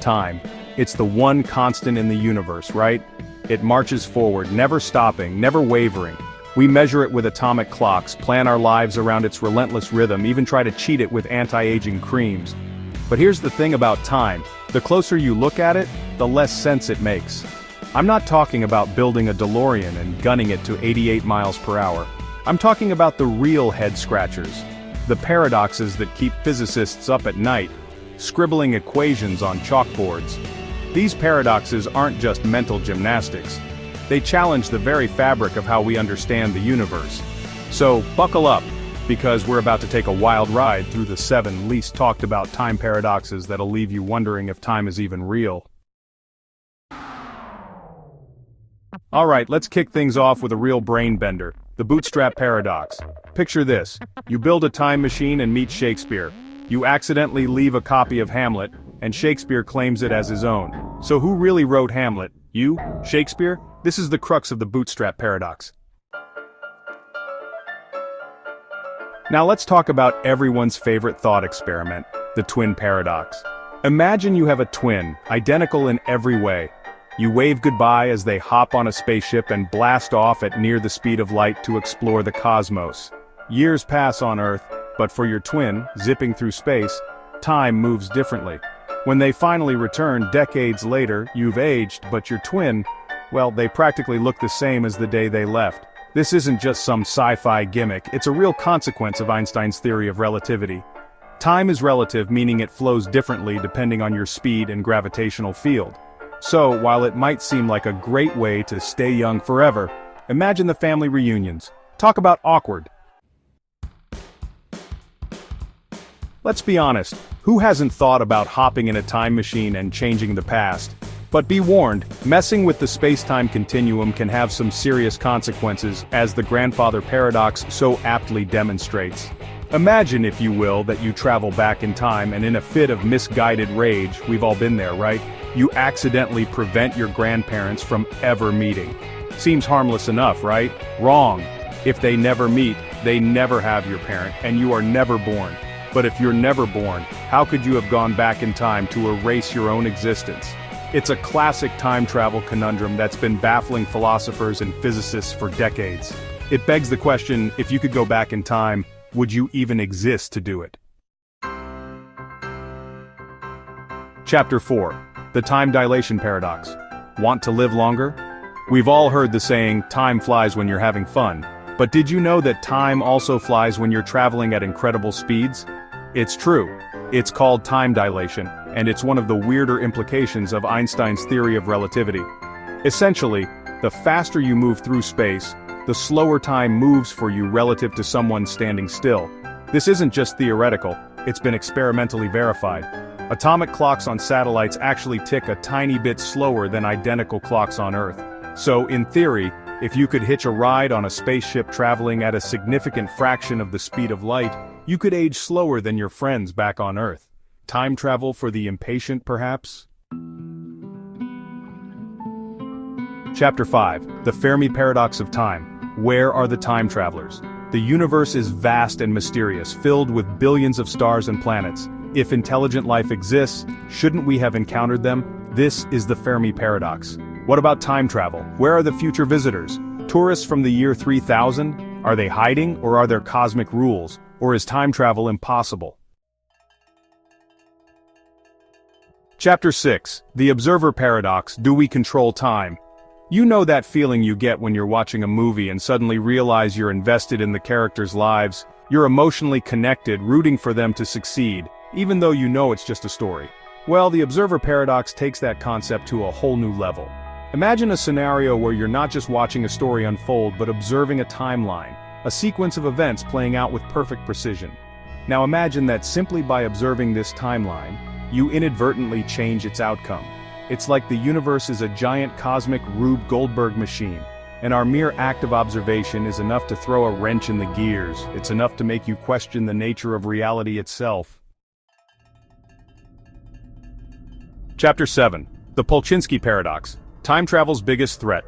time. It's the one constant in the universe, right? It marches forward, never stopping, never wavering. We measure it with atomic clocks, plan our lives around its relentless rhythm, even try to cheat it with anti-aging creams. But here's the thing about time: the closer you look at it, the less sense it makes. I'm not talking about building a DeLorean and gunning it to 88 miles per hour. I'm talking about the real head-scratchers. The paradoxes that keep physicists up at night, scribbling equations on chalkboards. These paradoxes aren't just mental gymnastics. They challenge the very fabric of how we understand the universe. So, buckle up, because we're about to take a wild ride through the 7 least talked about time paradoxes that'll leave you wondering if time is even real. Alright, let's kick things off with a real brain bender, the Bootstrap Paradox. Picture this: you build a time machine and meet Shakespeare. You accidentally leave a copy of Hamlet, and Shakespeare claims it as his own. So who really wrote Hamlet? You? Shakespeare? This is the crux of the Bootstrap Paradox. Now let's talk about everyone's favorite thought experiment, the twin paradox. Imagine you have a twin, identical in every way. You wave goodbye as they hop on a spaceship and blast off at near the speed of light to explore the cosmos. Years pass on Earth, but for your twin, zipping through space, time moves differently. When they finally return decades later, you've aged, but your twin, well, they practically look the same as the day they left. This isn't just some sci-fi gimmick, it's a real consequence of Einstein's theory of relativity. Time is relative, meaning it flows differently depending on your speed and gravitational field. So, while it might seem like a great way to stay young forever, imagine the family reunions. Talk about awkward. Let's be honest, who hasn't thought about hopping in a time machine and changing the past? But be warned, messing with the space-time continuum can have some serious consequences, as the grandfather paradox so aptly demonstrates. Imagine, if you will, that you travel back in time and in a fit of misguided rage, we've all been there, right? You accidentally prevent your grandparents from ever meeting. Seems harmless enough, right? Wrong. If they never meet, they never have your parent, and you are never born. But if you're never born, how could you have gone back in time to erase your own existence? It's a classic time travel conundrum that's been baffling philosophers and physicists for decades. It begs the question, if you could go back in time, would you even exist to do it? Chapter 4. The Time Dilation Paradox. Want to live longer? We've all heard the saying, time flies when you're having fun. But did you know that time also flies when you're traveling at incredible speeds? It's true. It's called time dilation, and it's one of the weirder implications of Einstein's theory of relativity. Essentially, the faster you move through space, the slower time moves for you relative to someone standing still. This isn't just theoretical, it's been experimentally verified. Atomic clocks on satellites actually tick a tiny bit slower than identical clocks on Earth. So, in theory, if you could hitch a ride on a spaceship traveling at a significant fraction of the speed of light, you could age slower than your friends back on Earth. Time travel for the impatient, perhaps? Chapter 5. The Fermi Paradox of Time. Where are the time travelers? The universe is vast and mysterious, filled with billions of stars and planets. If intelligent life exists, shouldn't we have encountered them? This is the Fermi Paradox. What about time travel? Where are the future visitors? Tourists from the year 3000? Are they hiding, or are there cosmic rules? Or is time travel impossible? Chapter 6. The Observer Paradox. Do we control time? You know that feeling you get when you're watching a movie and suddenly realize you're invested in the characters' lives. You're emotionally connected, rooting for them to succeed, even though you know it's just a story. Well, the Observer Paradox takes that concept to a whole new level. Imagine a scenario where you're not just watching a story unfold but observing a timeline, a sequence of events playing out with perfect precision. Now imagine that simply by observing this timeline, you inadvertently change its outcome. It's like the universe is a giant cosmic Rube Goldberg machine, and our mere act of observation is enough to throw a wrench in the gears. It's enough to make you question the nature of reality itself. Chapter 7. The Polchinski Paradox. Time travel's biggest threat.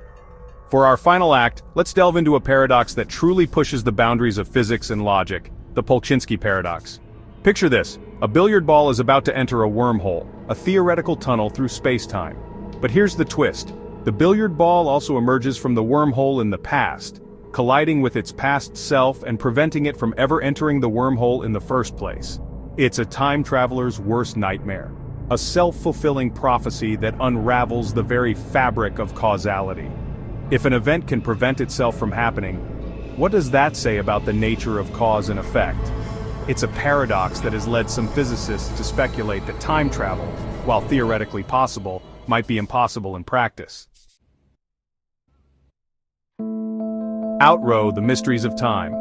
For our final act, let's delve into a paradox that truly pushes the boundaries of physics and logic, the Polchinski Paradox. Picture this, a billiard ball is about to enter a wormhole, a theoretical tunnel through space-time. But here's the twist. The billiard ball also emerges from the wormhole in the past, colliding with its past self and preventing it from ever entering the wormhole in the first place. It's a time traveler's worst nightmare. A self-fulfilling prophecy that unravels the very fabric of causality. If an event can prevent itself from happening, what does that say about the nature of cause and effect? It's a paradox that has led some physicists to speculate that time travel, while theoretically possible, might be impossible in practice. Outrow the mysteries of time.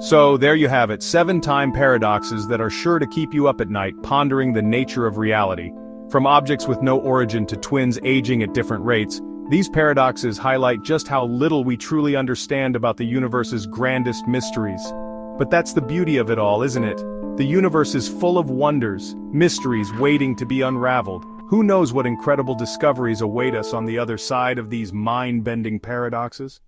So there you have it, 7 time paradoxes that are sure to keep you up at night pondering the nature of reality. From objects with no origin to twins aging at different rates, these paradoxes highlight just how little we truly understand about the universe's grandest mysteries. But that's the beauty of it all, isn't it? The universe is full of wonders, mysteries waiting to be unraveled. Who knows what incredible discoveries await us on the other side of these mind-bending paradoxes?